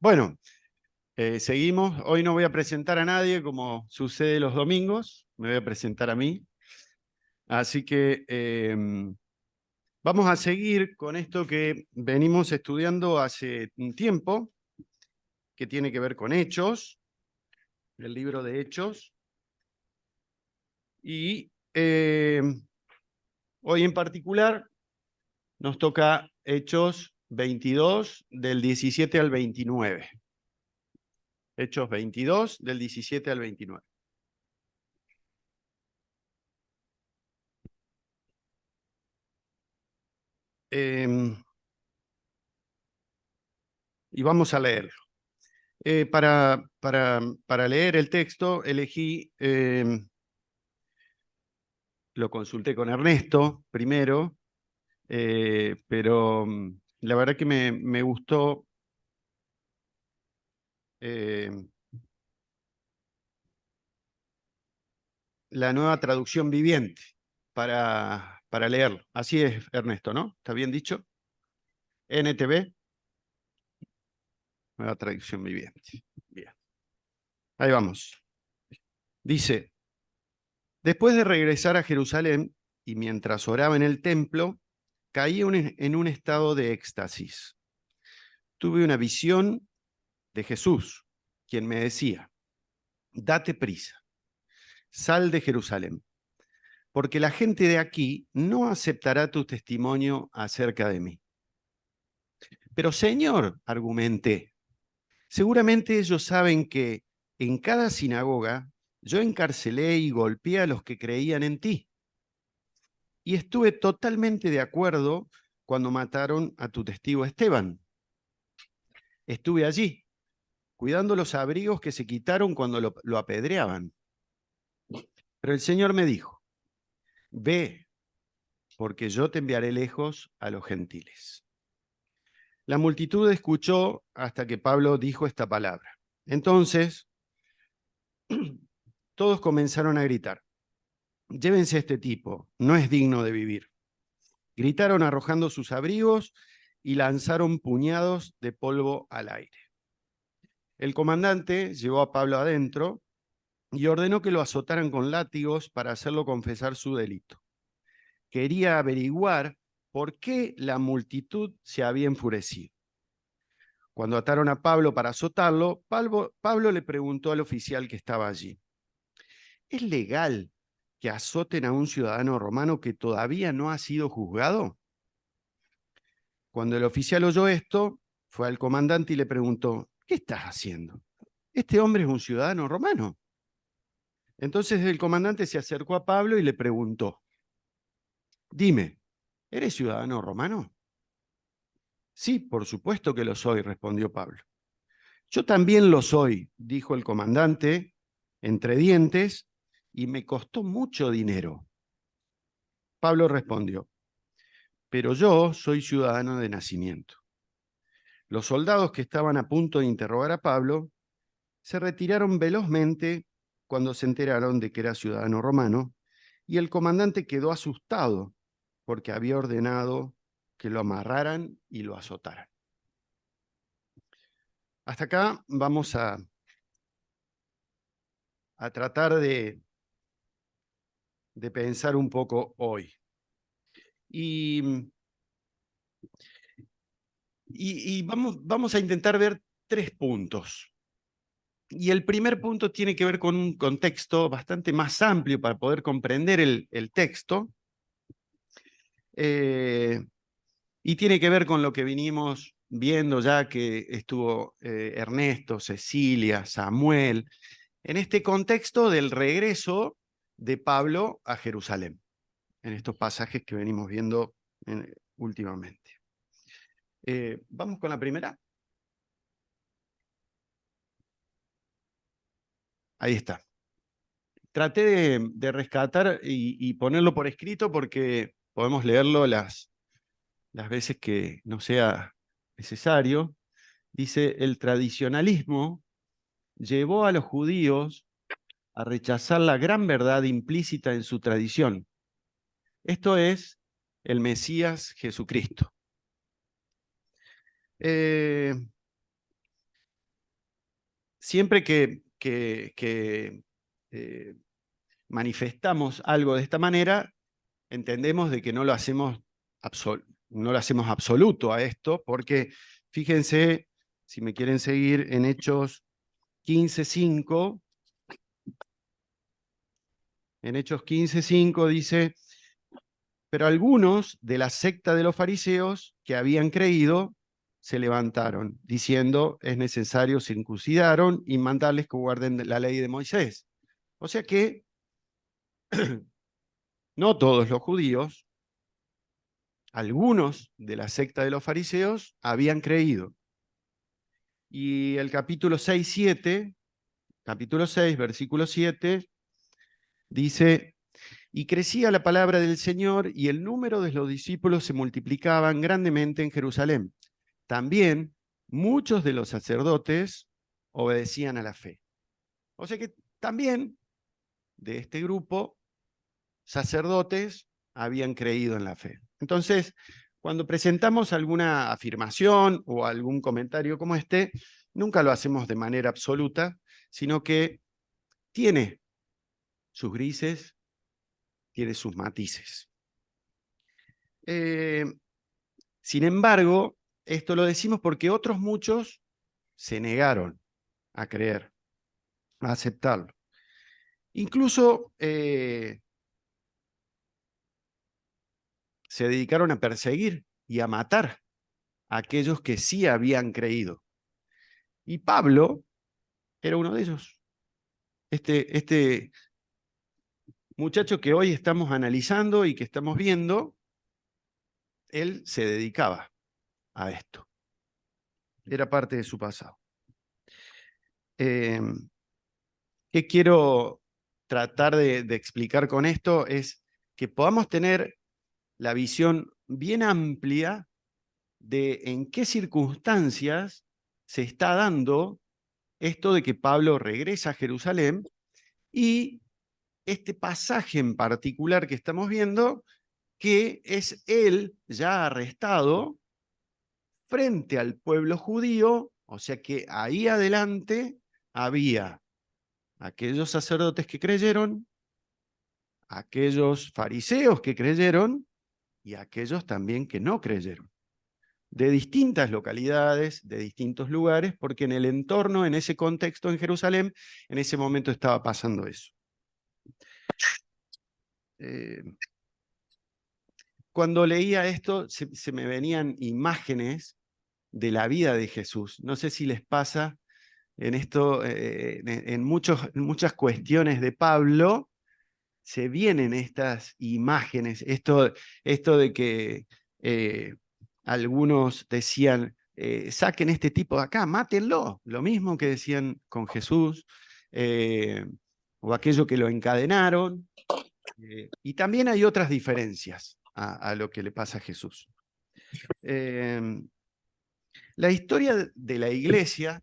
Bueno, seguimos. Hoy no voy a presentar a nadie como sucede los domingos, me voy a presentar a mí. Así que vamos a seguir con esto que venimos estudiando hace un tiempo, que tiene que ver con Hechos, el libro de Hechos. Y hoy en particular nos toca Hechos 22, del 17 al 29. Hechos 22, del 17 al 29. Y vamos a leerlo. Para leer el texto elegí, lo consulté con Ernesto primero, pero la verdad que me gustó eh, la nueva traducción viviente para leerlo. Así es, Ernesto, ¿no? ¿Está bien dicho? NTV, nueva traducción viviente. Bien. Ahí vamos. Dice: después de regresar a Jerusalén y mientras oraba en el templo, caí en un estado de éxtasis. Tuve una visión de Jesús, quien me decía: date prisa, sal de Jerusalén, porque la gente de aquí no aceptará tu testimonio acerca de mí. Pero Señor, argumenté, seguramente ellos saben que en cada sinagoga yo encarcelé y golpeé a los que creían en ti. Y estuve totalmente de acuerdo cuando mataron a tu testigo Esteban. Estuve allí, cuidando los abrigos que se quitaron cuando lo apedreaban. Pero el Señor me dijo: ve, porque yo te enviaré lejos a los gentiles. La multitud escuchó hasta que Pablo dijo esta palabra. Entonces, todos comenzaron a gritar: llévense a este tipo, no es digno de vivir. Gritaron arrojando sus abrigos y lanzaron puñados de polvo al aire. El comandante llevó a Pablo adentro y ordenó que lo azotaran con látigos para hacerlo confesar su delito. Quería averiguar por qué la multitud se había enfurecido. Cuando ataron a Pablo para azotarlo, Pablo le preguntó al oficial que estaba allí: ¿es legal que azoten a un ciudadano romano que todavía no ha sido juzgado? Cuando el oficial oyó esto, fue al comandante y le preguntó: ¿qué estás haciendo? Este hombre es un ciudadano romano. Entonces el comandante se acercó a Pablo y le preguntó: dime, ¿eres ciudadano romano? Sí, por supuesto que lo soy, respondió Pablo. Yo también lo soy, dijo el comandante, entre dientes, y me costó mucho dinero. Pablo respondió: pero yo soy ciudadano de nacimiento. Los soldados que estaban a punto de interrogar a Pablo se retiraron velozmente cuando se enteraron de que era ciudadano romano, y el comandante quedó asustado porque había ordenado que lo amarraran y lo azotaran. Hasta acá vamos a tratar de pensar un poco hoy. Y vamos a intentar ver 3 puntos. Y el primer punto tiene que ver con un contexto bastante más amplio para poder comprender el texto. Y tiene que ver con lo que vinimos viendo ya que estuvo Ernesto, Cecilia, Samuel, en este contexto del regreso de Pablo a Jerusalén, en estos pasajes que venimos viendo últimamente. Vamos con la primera. Ahí está. Traté de rescatar y ponerlo por escrito porque podemos leerlo las veces que no sea necesario. Dice: el tradicionalismo llevó a los judíos a rechazar la gran verdad implícita en su tradición. Esto es el Mesías Jesucristo. siempre que manifestamos algo de esta manera, entendemos de que no lo hacemos absoluto a esto, porque fíjense, si me quieren seguir, en Hechos 15:5, en Hechos 15:5 dice: pero algunos de la secta de los fariseos que habían creído se levantaron, diciendo: es necesario circuncidaron y mandarles que guarden la ley de Moisés. O sea que no todos los judíos, algunos de la secta de los fariseos habían creído. Y el capítulo 6, versículo 7, dice: y crecía la palabra del Señor, y el número de los discípulos se multiplicaban grandemente en Jerusalén. También muchos de los sacerdotes obedecían a la fe. O sea que también de este grupo, sacerdotes habían creído en la fe. Entonces, cuando presentamos alguna afirmación o algún comentario como este, nunca lo hacemos de manera absoluta, sino que tiene sus grises, tiene sus matices. Sin embargo, esto lo decimos porque otros muchos se negaron a creer, a aceptarlo. Incluso se dedicaron a perseguir y a matar a aquellos que sí habían creído. Y Pablo era uno de ellos. Este muchacho que hoy estamos analizando y que estamos viendo, él se dedicaba a esto. Era parte de su pasado. ¿Qué quiero tratar de explicar con esto? Es que podamos tener la visión bien amplia de en qué circunstancias se está dando esto de que Pablo regresa a Jerusalén y este pasaje en particular que estamos viendo, que es él ya arrestado frente al pueblo judío, o sea que ahí adelante había aquellos sacerdotes que creyeron, aquellos fariseos que creyeron y aquellos también que no creyeron, de distintas localidades, de distintos lugares, porque en el entorno, en ese contexto en Jerusalén, en ese momento estaba pasando eso. Cuando leía esto, se me venían imágenes de la vida de Jesús. No sé si les pasa en esto, en muchas cuestiones de Pablo, se vienen estas imágenes, esto de que algunos decían: saquen este tipo de acá, mátenlo, lo mismo que decían con Jesús, o aquello que lo encadenaron, y también hay otras diferencias a lo que le pasa a Jesús. La historia de la iglesia,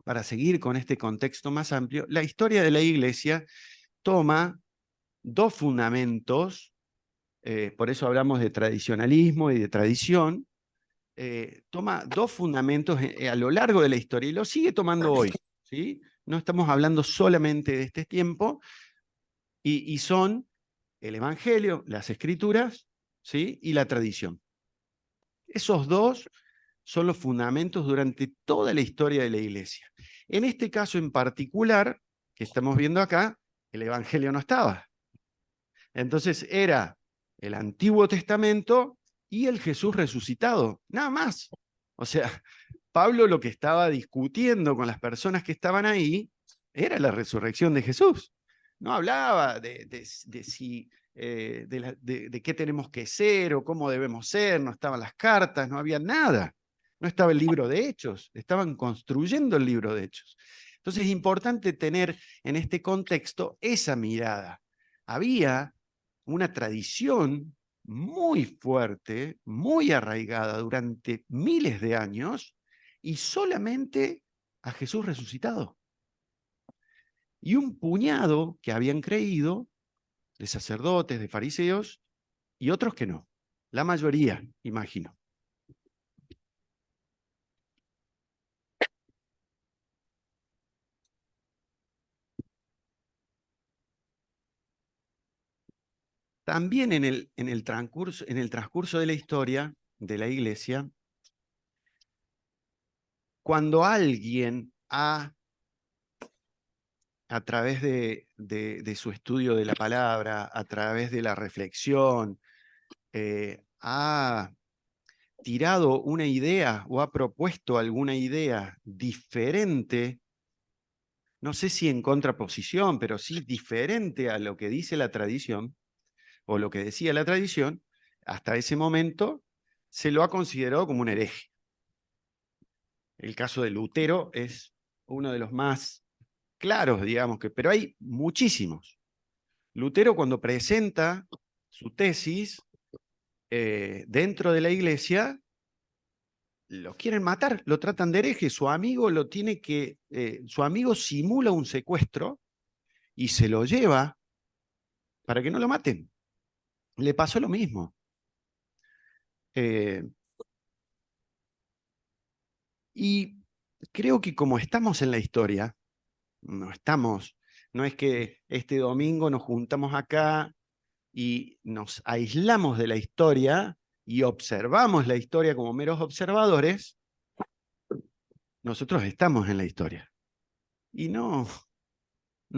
para seguir con este contexto más amplio, la historia de la iglesia toma dos fundamentos, por eso hablamos de tradicionalismo y de tradición, toma dos fundamentos a lo largo de la historia y lo sigue tomando hoy, ¿sí? No estamos hablando solamente de este tiempo, y son el Evangelio, las Escrituras, ¿sí? Y la tradición. Esos dos son los fundamentos durante toda la historia de la iglesia. En este caso en particular, que estamos viendo acá, el Evangelio no estaba. Entonces era el Antiguo Testamento y el Jesús resucitado, nada más. O sea, Pablo lo que estaba discutiendo con las personas que estaban ahí era la resurrección de Jesús. No hablaba de qué tenemos que ser o cómo debemos ser, no estaban las cartas, no había nada. No estaba el libro de Hechos, estaban construyendo el libro de Hechos. Entonces es importante tener en este contexto esa mirada. Había una tradición muy fuerte, muy arraigada durante miles de años, y solamente a Jesús resucitado. Y un puñado que habían creído, de sacerdotes, de fariseos, y otros que no. La mayoría, imagino. también en el transcurso de la historia de la Iglesia, cuando alguien a través de su estudio de la palabra, a través de la reflexión, ha tirado una idea o ha propuesto alguna idea diferente, no sé si en contraposición, pero sí diferente a lo que dice la tradición o lo que decía la tradición, hasta ese momento se lo ha considerado como un hereje. El caso de Lutero es uno de los más claros, digamos, pero hay muchísimos. Lutero, cuando presenta su tesis dentro de la iglesia, lo quieren matar, lo tratan de hereje, su amigo su amigo simula un secuestro y se lo lleva para que no lo maten. Le pasó lo mismo. Eh, y creo que como estamos en la historia, no es que este domingo nos juntamos acá y nos aislamos de la historia y observamos la historia como meros observadores. Nosotros estamos en la historia. Y no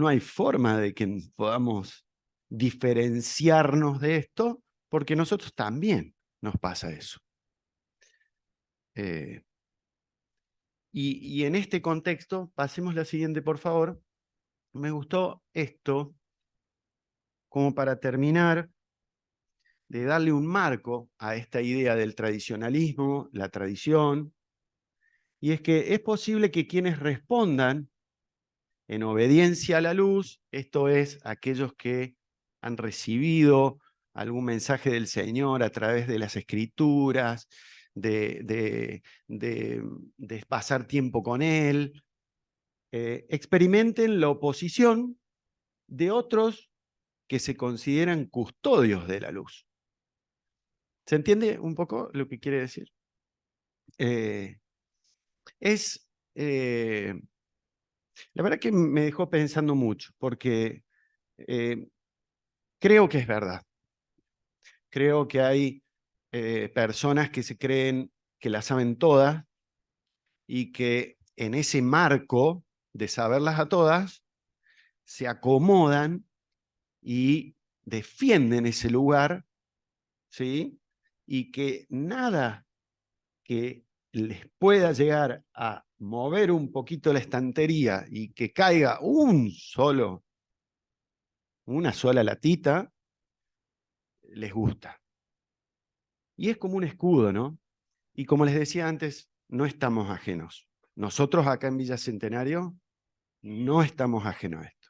hay forma de que podamos diferenciarnos de esto, porque nosotros también nos pasa eso. Y en este contexto, pasemos la siguiente, por favor. Me gustó esto como para terminar de darle un marco a esta idea del tradicionalismo, la tradición, y es que es posible que quienes respondan en obediencia a la luz, esto es, aquellos que han recibido algún mensaje del Señor a través de las Escrituras, de pasar tiempo con Él, experimenten la oposición de otros que se consideran custodios de la luz. ¿Se entiende un poco lo que quiere decir? Eh, es, eh, la verdad que me dejó pensando mucho, porque creo que es verdad. Creo que hay personas que se creen que las saben todas y que en ese marco de saberlas a todas se acomodan y defienden ese lugar, ¿sí? Y que nada que les pueda llegar a mover un poquito la estantería y que caiga una sola latita, les gusta. Y es como un escudo, ¿no? Y como les decía antes, no estamos ajenos. Nosotros acá en Villa Centenario no estamos ajenos a esto.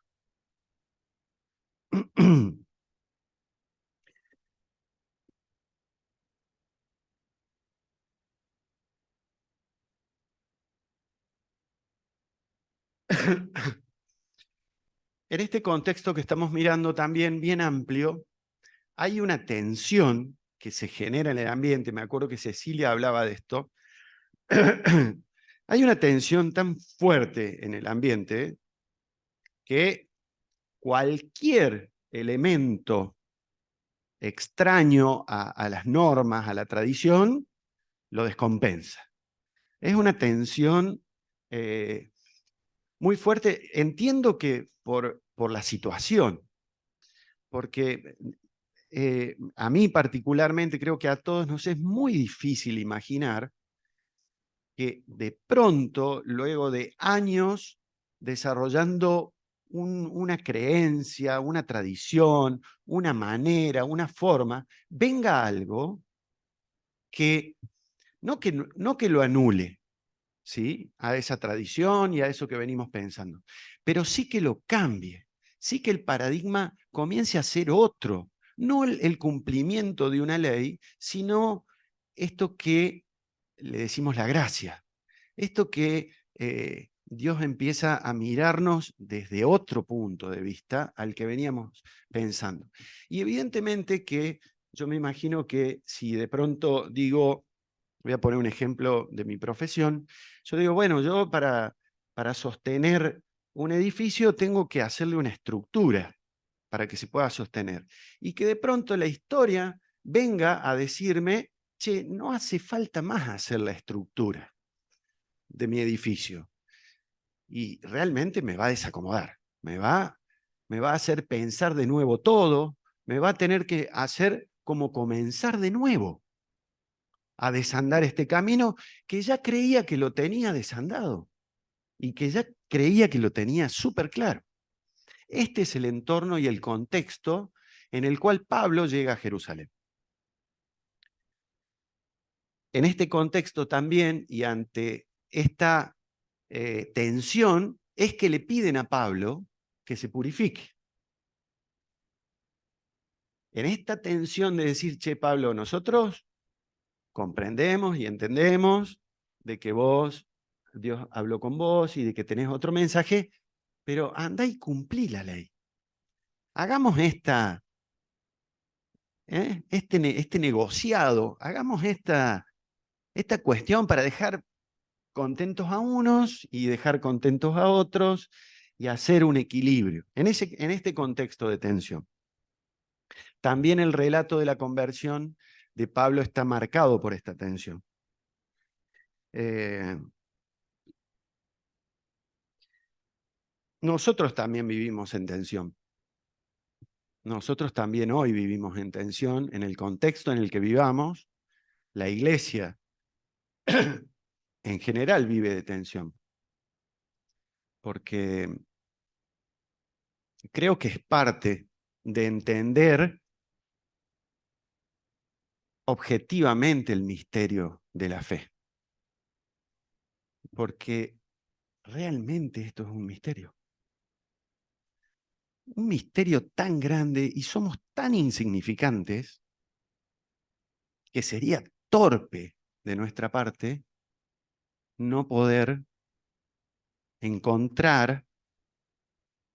En este contexto que estamos mirando también bien amplio, hay una tensión que se genera en el ambiente. Me acuerdo que Cecilia hablaba de esto. Hay una tensión tan fuerte en el ambiente que cualquier elemento extraño a las normas, a la tradición, lo descompensa. Es una tensión muy fuerte. Entiendo que por la situación, porque a mí particularmente, creo que a todos nos es muy difícil imaginar que de pronto, luego de años desarrollando una creencia, una tradición, una manera, una forma, venga algo que no que lo anule, ¿sí? A esa tradición y a eso que venimos pensando, pero sí que lo cambie, sí que el paradigma comience a ser otro, no el cumplimiento de una ley, sino esto que le decimos la gracia, esto que Dios empieza a mirarnos desde otro punto de vista al que veníamos pensando. Y evidentemente que yo me imagino que si de pronto digo, voy a poner un ejemplo de mi profesión, yo digo, bueno, yo para sostener un edificio tengo que hacerle una estructura. para que se pueda sostener. Y que de pronto la historia venga a decirme, che, no hace falta más hacer la estructura de mi edificio. Y realmente me va a desacomodar, me va a hacer pensar de nuevo todo, me va a tener que hacer como comenzar de nuevo a desandar este camino que ya creía que lo tenía desandado y que ya creía que lo tenía súper claro. Este es el entorno y el contexto en el cual Pablo llega a Jerusalén. En este contexto también, y ante esta tensión, es que le piden a Pablo que se purifique. En esta tensión de decir, che, Pablo, nosotros comprendemos y entendemos de que Dios habló con vos y de que tenés otro mensaje, pero andá y cumplí la ley. Hagamos este negociado, hagamos esta cuestión para dejar contentos a unos y dejar contentos a otros y hacer un equilibrio en este contexto de tensión. También el relato de la conversión de Pablo está marcado por esta tensión. Nosotros también vivimos en tensión. Nosotros también hoy vivimos en tensión en el contexto en el que vivamos. La iglesia en general vive de tensión. Porque creo que es parte de entender objetivamente el misterio de la fe. Porque realmente esto es un misterio. Un misterio tan grande y somos tan insignificantes que sería torpe de nuestra parte no poder encontrar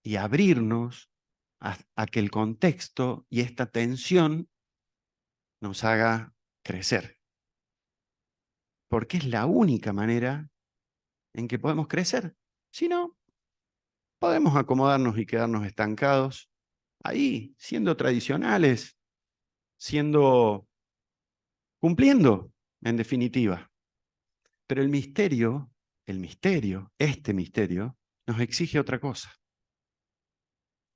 y abrirnos a que el contexto y esta tensión nos haga crecer. Porque es la única manera en que podemos crecer. Si no, podemos acomodarnos y quedarnos estancados ahí, siendo tradicionales, cumpliendo, en definitiva. Pero este misterio, nos exige otra cosa.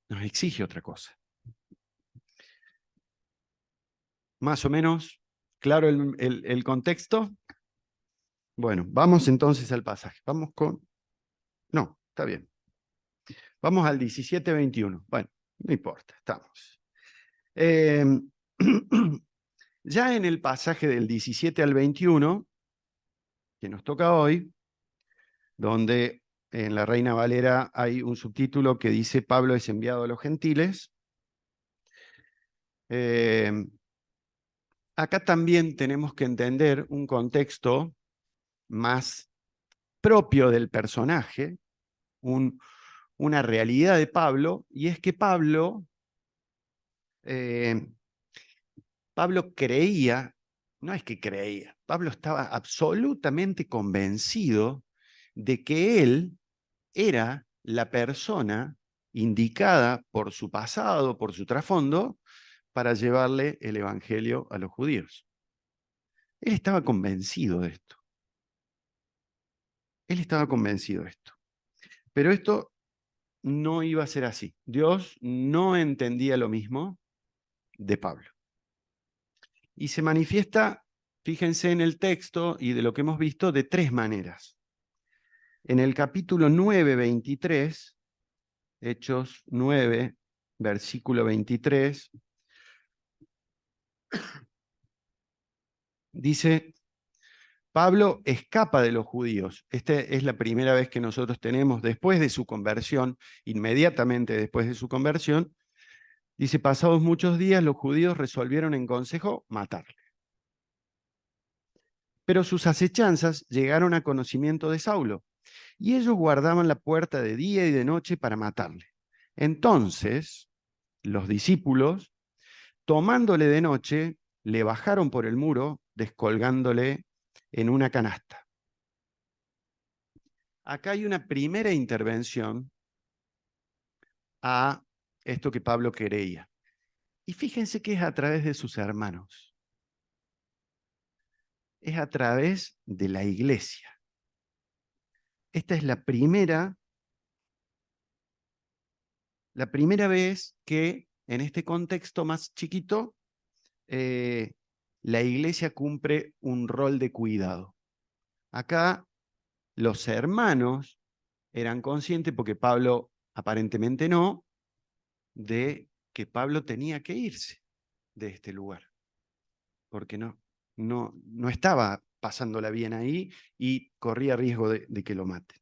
Nos exige otra cosa. Más o menos, ¿claro el contexto? Bueno, vamos entonces al pasaje. No, está bien. Vamos al 17-21. Bueno, no importa, estamos. Ya en el pasaje del 17 al 21, que nos toca hoy, donde en la Reina Valera hay un subtítulo que dice Pablo es enviado a los gentiles. Acá también tenemos que entender un contexto más propio del personaje, una realidad de Pablo, y es que Pablo creía, no es que creía, Pablo estaba absolutamente convencido de que él era la persona indicada por su pasado, por su trasfondo, para llevarle el evangelio a los judíos. Él estaba convencido de esto. Él estaba convencido de esto. Pero esto no iba a ser así. Dios no entendía lo mismo de Pablo. Y se manifiesta, fíjense en el texto y de lo que hemos visto, de tres maneras. En el capítulo 9, 23, Hechos 9, versículo 23, dice, Pablo escapa de los judíos. Esta es la primera vez que nosotros tenemos, después de su conversión, inmediatamente después de su conversión, dice, pasados muchos días, los judíos resolvieron en consejo matarle. Pero sus acechanzas llegaron a conocimiento de Saulo, y ellos guardaban la puerta de día y de noche para matarle. Entonces, los discípulos, tomándole de noche, le bajaron por el muro, descolgándole en una canasta. Acá hay una primera intervención a esto que Pablo creía. Y fíjense que es a través de sus hermanos. Es a través de la iglesia. Esta es la primera vez que en este contexto más chiquito la iglesia cumple un rol de cuidado. Acá los hermanos eran conscientes, porque Pablo aparentemente no, de que Pablo tenía que irse de este lugar, porque no estaba pasándola bien ahí y corría riesgo de que lo maten.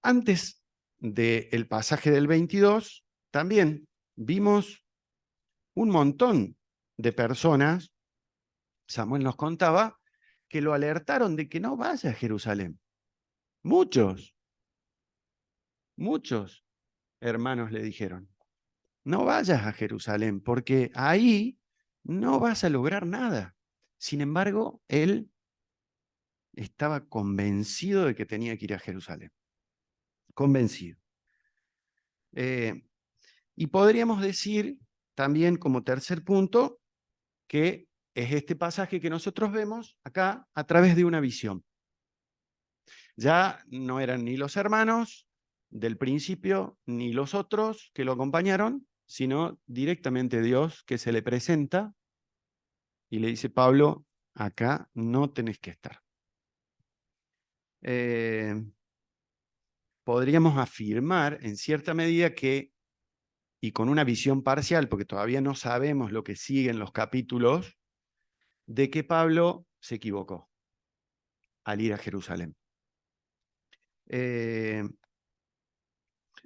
Antes del pasaje del 22, también vimos un montón de personas, Samuel nos contaba, que lo alertaron de que no vaya a Jerusalén. Muchos hermanos le dijeron, no vayas a Jerusalén, porque ahí no vas a lograr nada. Sin embargo, él estaba convencido de que tenía que ir a Jerusalén. Convencido. Y podríamos decir también como tercer punto que es este pasaje que nosotros vemos acá a través de una visión. Ya no eran ni los hermanos del principio, ni los otros que lo acompañaron, sino directamente Dios que se le presenta y le dice, Pablo, acá no tenés que estar. Podríamos afirmar en cierta medida que, y con una visión parcial, porque todavía no sabemos lo que sigue en los capítulos, de que Pablo se equivocó al ir a Jerusalén.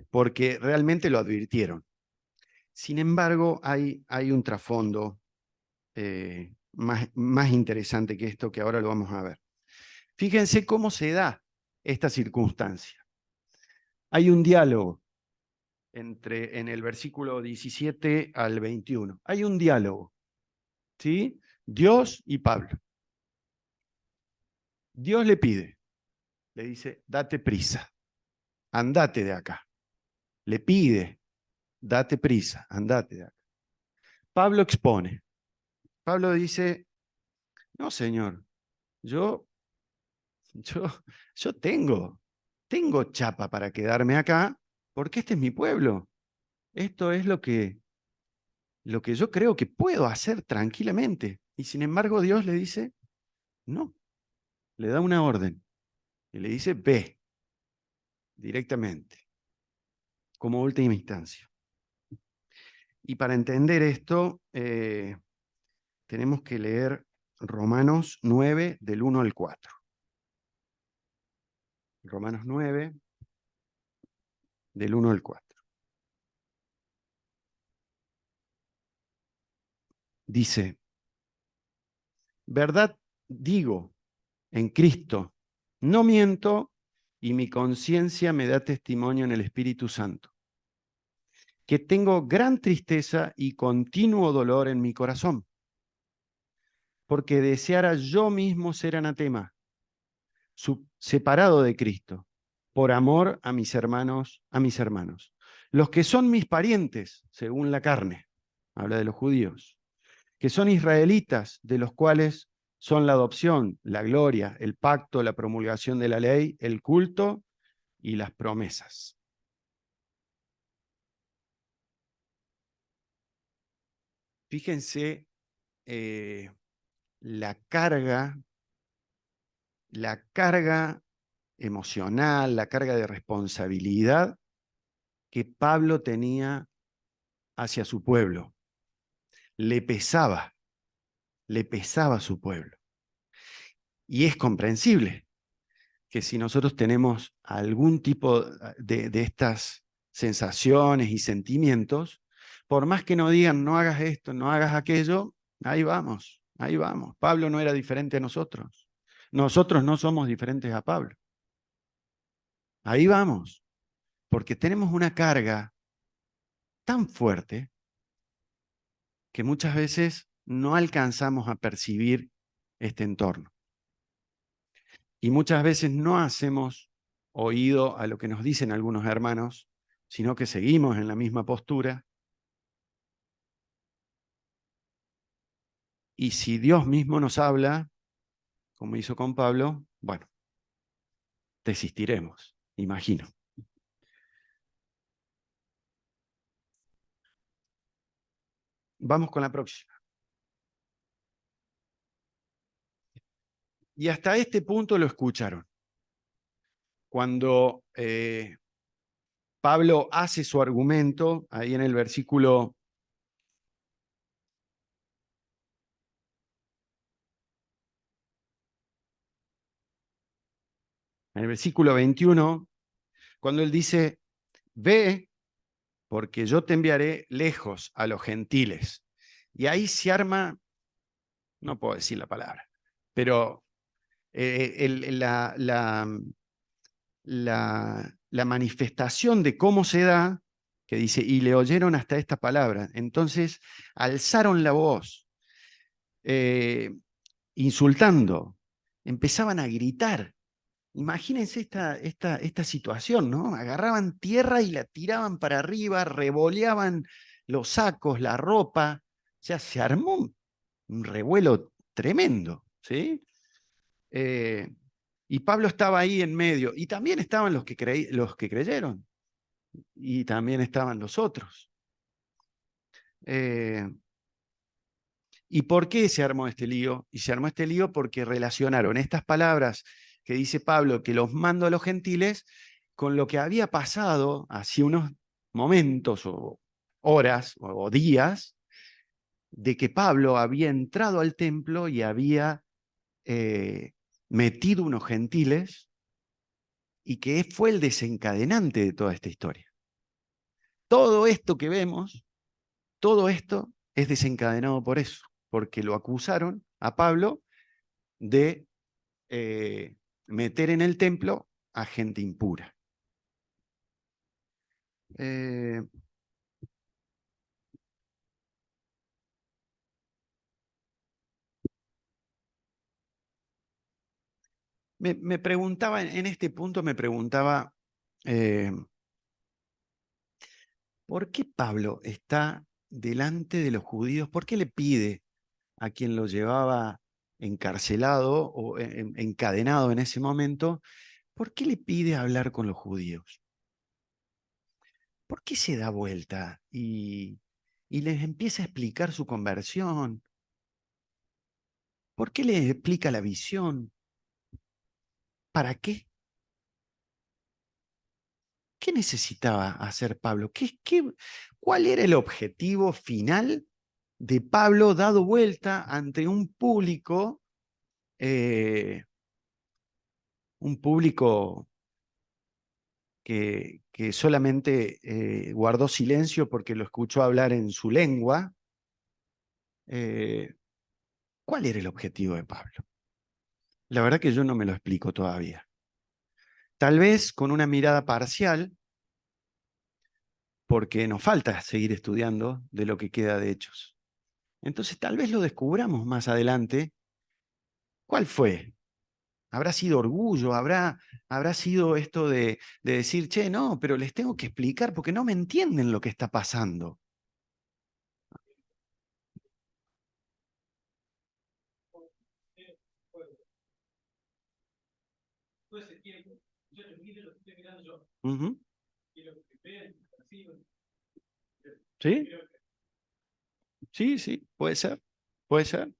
Porque realmente lo advirtieron. Sin embargo, hay un trasfondo más interesante que esto, que ahora lo vamos a ver. Fíjense cómo se da esta circunstancia. Hay un diálogo en el versículo 17 al 21. Hay un diálogo, ¿sí? Dios y Pablo. Dios le pide, le dice, date prisa, andate de acá. Le pide, date prisa, andate de acá. Pablo expone. Pablo dice, no, Señor, yo, yo, yo tengo chapa para quedarme acá, porque este es mi pueblo. Esto es lo que yo creo que puedo hacer tranquilamente. Y sin embargo Dios le dice, no, le da una orden. Y le dice, ve directamente, como última instancia. Y para entender esto, tenemos que leer Romanos 9, del 1 al 4. Romanos 9, del 1 al 4. Dice, verdad digo en Cristo, no miento, y mi conciencia me da testimonio en el Espíritu Santo, que tengo gran tristeza y continuo dolor en mi corazón, porque deseara yo mismo ser anatema, separado de Cristo, por amor a mis hermanos, los que son mis parientes, según la carne, habla de los judíos, que son israelitas, de los cuales son la adopción, la gloria, el pacto, la promulgación de la ley, el culto y las promesas. Fíjense la carga emocional, la carga de responsabilidad que Pablo tenía hacia su pueblo. Le pesaba a su pueblo. Y es comprensible que si nosotros tenemos algún tipo de estas sensaciones y sentimientos, por más que nos digan no hagas esto, no hagas aquello, ahí vamos, ahí vamos. Pablo no era diferente a nosotros. Nosotros no somos diferentes a Pablo. Ahí vamos, porque tenemos una carga tan fuerte que muchas veces no alcanzamos a percibir este entorno. Y muchas veces no hacemos oído a lo que nos dicen algunos hermanos sino que seguimos en la misma postura. Y si Dios mismo nos habla, como hizo con Pablo, bueno, desistiremos, imagino. Vamos con la próxima. Y hasta este punto lo escucharon. Cuando Pablo hace su argumento, ahí en el versículo 21, cuando él dice, ve, porque yo te enviaré lejos a los gentiles. Y ahí se arma, no puedo decir la palabra, pero la manifestación de cómo se da, que dice, y le oyeron hasta esta palabra. Entonces, alzaron la voz, insultando, empezaban a gritar. Imagínense esta situación, ¿no? Agarraban tierra y la tiraban para arriba, revoleaban los sacos, la ropa. O sea, se armó un revuelo tremendo, ¿sí? Y Pablo estaba ahí en medio, y también estaban los que creyeron, y también estaban los otros. ¿Y por qué se armó este lío? Y se armó este lío porque relacionaron estas palabras que dice Pablo, que los mando a los gentiles, con lo que había pasado hace unos momentos o horas o días, de que Pablo había entrado al templo y había metido unos gentiles y que fue el desencadenante de toda esta historia. Todo esto que vemos, todo esto es desencadenado por eso, porque lo acusaron a Pablo de meter en el templo a gente impura. Eh, me preguntaba, en este punto me preguntaba, eh, ¿por qué Pablo está delante de los judíos? ¿Por qué le pide a quien lo llevaba encarcelado o encadenado en ese momento? ¿Por qué le pide hablar con los judíos? ¿Por qué se da vuelta y les empieza a explicar su conversión? ¿Por qué les explica la visión? ¿Para qué? ¿Qué necesitaba hacer Pablo? ¿Cuál era el objetivo final de Pablo dado vuelta ante eh, un público que solamente guardó silencio porque lo escuchó hablar en su lengua? Eh, ¿Cuál era el objetivo de Pablo? La verdad que yo no me lo explico todavía. Tal vez con una mirada parcial, porque nos falta seguir estudiando de lo que queda de Hechos. Entonces tal vez lo descubramos más adelante. ¿Cuál fue? ¿Habrá sido orgullo? ¿Habrá sido esto de decir, che, no, pero les tengo que explicar porque no me entienden lo que está pasando? Ujú. ¿Sí? Sí, sí, puede ser, puede ser.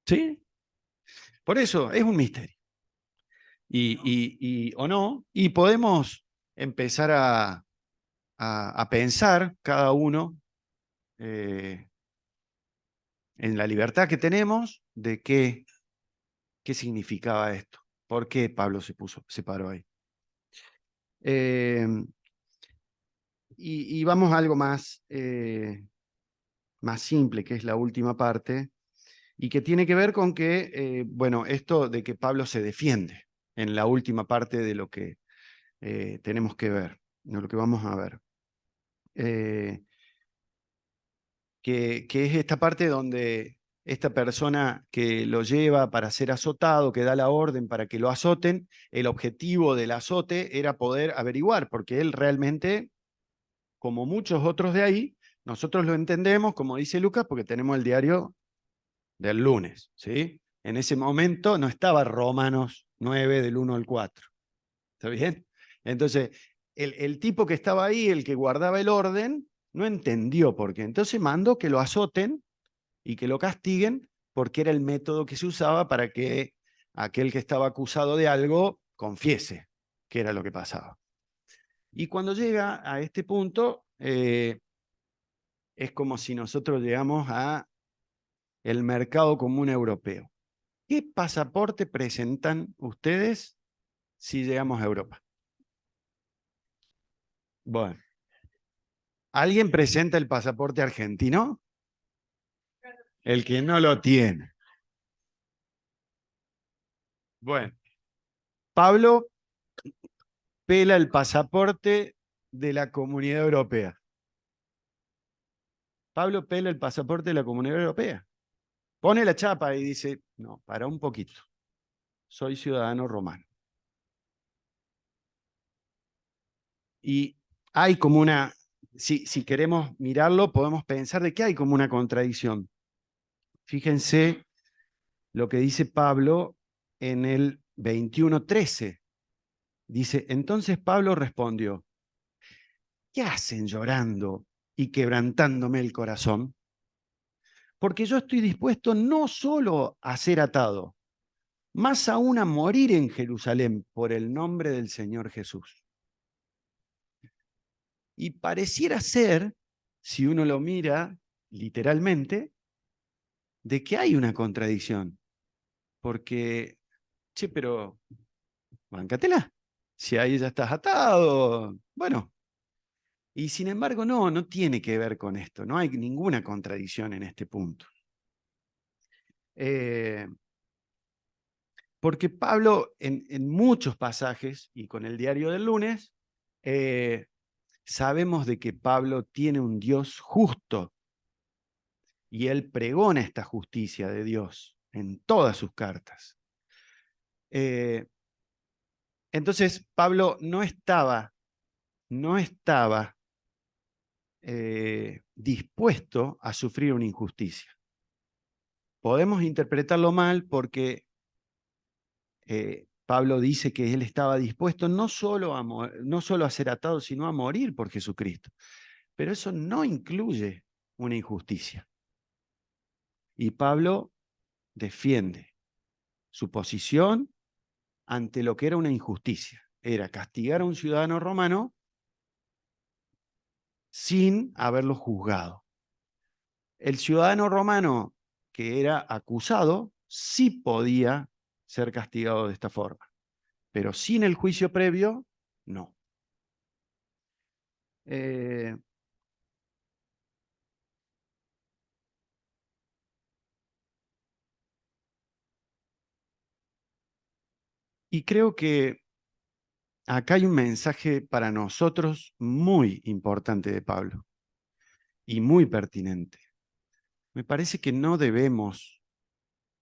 Sí, por eso es un misterio. O no, y podemos empezar a pensar cada uno eh, en la libertad que tenemos de qué significaba esto, por qué Pablo se paró ahí. Eh, y vamos a algo más simple, que es la última parte, y que tiene que ver con que, bueno, esto de que Pablo se defiende en la última parte de lo que tenemos que ver, de lo que vamos a ver. Que es esta parte donde esta persona que lo lleva para ser azotado, que da la orden para que lo azoten, el objetivo del azote era poder averiguar, porque él realmente, como muchos otros de ahí, nosotros lo entendemos, como dice Lucas, porque tenemos el diario del lunes, ¿sí? En ese momento no estaba Romanos 9 del 1 al 4. ¿Está bien? Entonces, el tipo que estaba ahí, el que guardaba el orden, no entendió por qué. Entonces mandó que lo azoten y que lo castiguen, porque era el método que se usaba para que aquel que estaba acusado de algo confiese qué era lo que pasaba. Y cuando llega a este punto, es como si nosotros llegamos a el mercado común europeo. ¿Qué pasaporte presentan ustedes si llegamos a Europa? Bueno, ¿alguien presenta el pasaporte argentino? El que no lo tiene. Bueno, Pablo pela el pasaporte de la Comunidad Europea. Pablo pela el pasaporte de la Comunidad Europea. Pone la chapa y dice, no, para un poquito. Soy ciudadano romano. Y hay como una, si queremos mirarlo, podemos pensar de que hay como una contradicción. Fíjense lo que dice Pablo en el 21:13. Dice, entonces Pablo respondió, ¿qué hacen llorando y quebrantándome el corazón? Porque yo estoy dispuesto no solo a ser atado, más aún a morir en Jerusalén por el nombre del Señor Jesús. Y pareciera ser, si uno lo mira literalmente, de que hay una contradicción. Porque, che, pero, báncatela. Si ahí ya estás atado, bueno. Y sin embargo, no tiene que ver con esto. No hay ninguna contradicción en este punto. Porque Pablo, en muchos pasajes, y con el diario del lunes, sabemos de que Pablo tiene un Dios justo y él pregona esta justicia de Dios en todas sus cartas. Entonces, Pablo no estaba dispuesto a sufrir una injusticia. Podemos interpretarlo mal porque Pablo dice que él estaba dispuesto no solo a ser atado, sino a morir por Jesucristo. Pero eso no incluye una injusticia. Y Pablo defiende su posición ante lo que era una injusticia. Era castigar a un ciudadano romano sin haberlo juzgado. El ciudadano romano que era acusado sí podía ser castigado de esta forma, pero sin el juicio previo, no. Eh, y creo que acá hay un mensaje para nosotros muy importante de Pablo y muy pertinente. Me parece que no debemos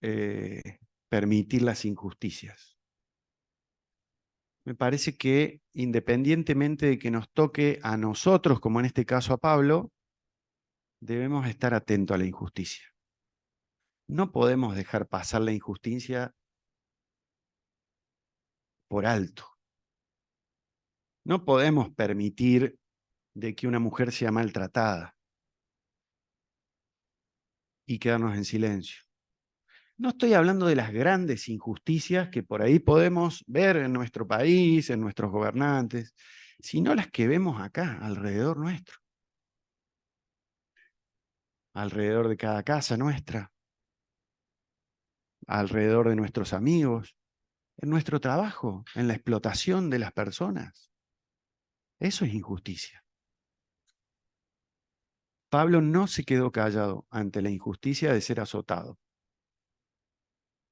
eh, permitir las injusticias. Me parece que independientemente de que nos toque a nosotros, como en este caso a Pablo, debemos estar atentos a la injusticia. No podemos dejar pasar la injusticia por alto. No podemos permitir de que una mujer sea maltratada y quedarnos en silencio. No estoy hablando de las grandes injusticias que por ahí podemos ver en nuestro país, en nuestros gobernantes, sino las que vemos acá, alrededor nuestro, alrededor de cada casa nuestra, alrededor de nuestros amigos, en nuestro trabajo, en la explotación de las personas. Eso es injusticia. Pablo no se quedó callado ante la injusticia de ser azotado,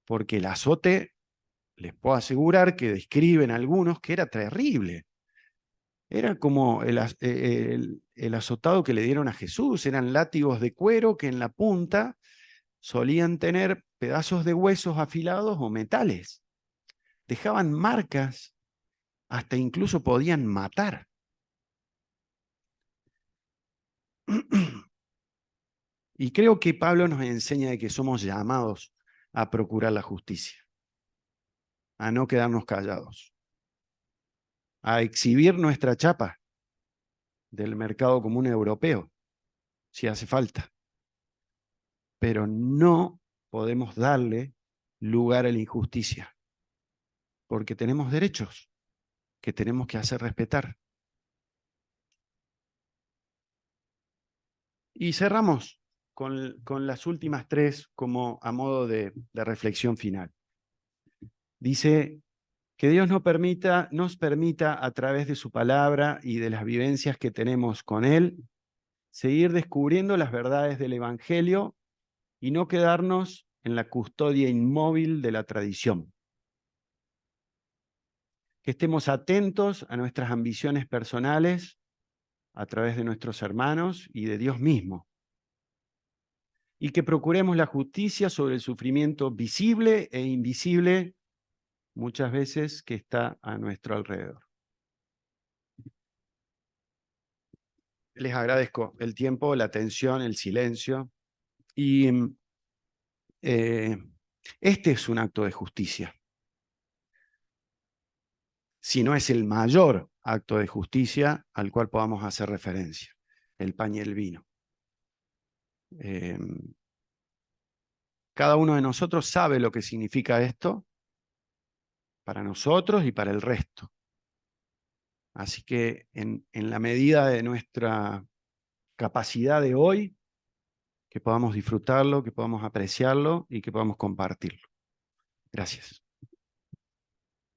porque el azote, les puedo asegurar que describen algunos que era terrible. Era como el azotado que le dieron a Jesús, eran látigos de cuero que en la punta solían tener pedazos de huesos afilados o metales. Dejaban marcas, hasta incluso podían matar. Y creo que Pablo nos enseña de que somos llamados a procurar la justicia, a no quedarnos callados, a exhibir nuestra chapa del mercado común europeo, si hace falta. Pero no podemos darle lugar a la injusticia, porque tenemos derechos que tenemos que hacer respetar. Y cerramos con las últimas tres como a modo de reflexión final. Dice que Dios nos permita a través de su palabra y de las vivencias que tenemos con Él, seguir descubriendo las verdades del Evangelio y no quedarnos en la custodia inmóvil de la tradición. Que estemos atentos a nuestras ambiciones personales a través de nuestros hermanos y de Dios mismo. Y que procuremos la justicia sobre el sufrimiento visible e invisible, muchas veces que está a nuestro alrededor. Les agradezco el tiempo, la atención, el silencio. Y este es un acto de justicia. Si no es el mayor acto de justicia al cual podamos hacer referencia, el pan y el vino. Cada uno de nosotros sabe lo que significa esto para nosotros y para el resto. Así que en la medida de nuestra capacidad de hoy, que podamos disfrutarlo, que podamos apreciarlo y que podamos compartirlo. Gracias.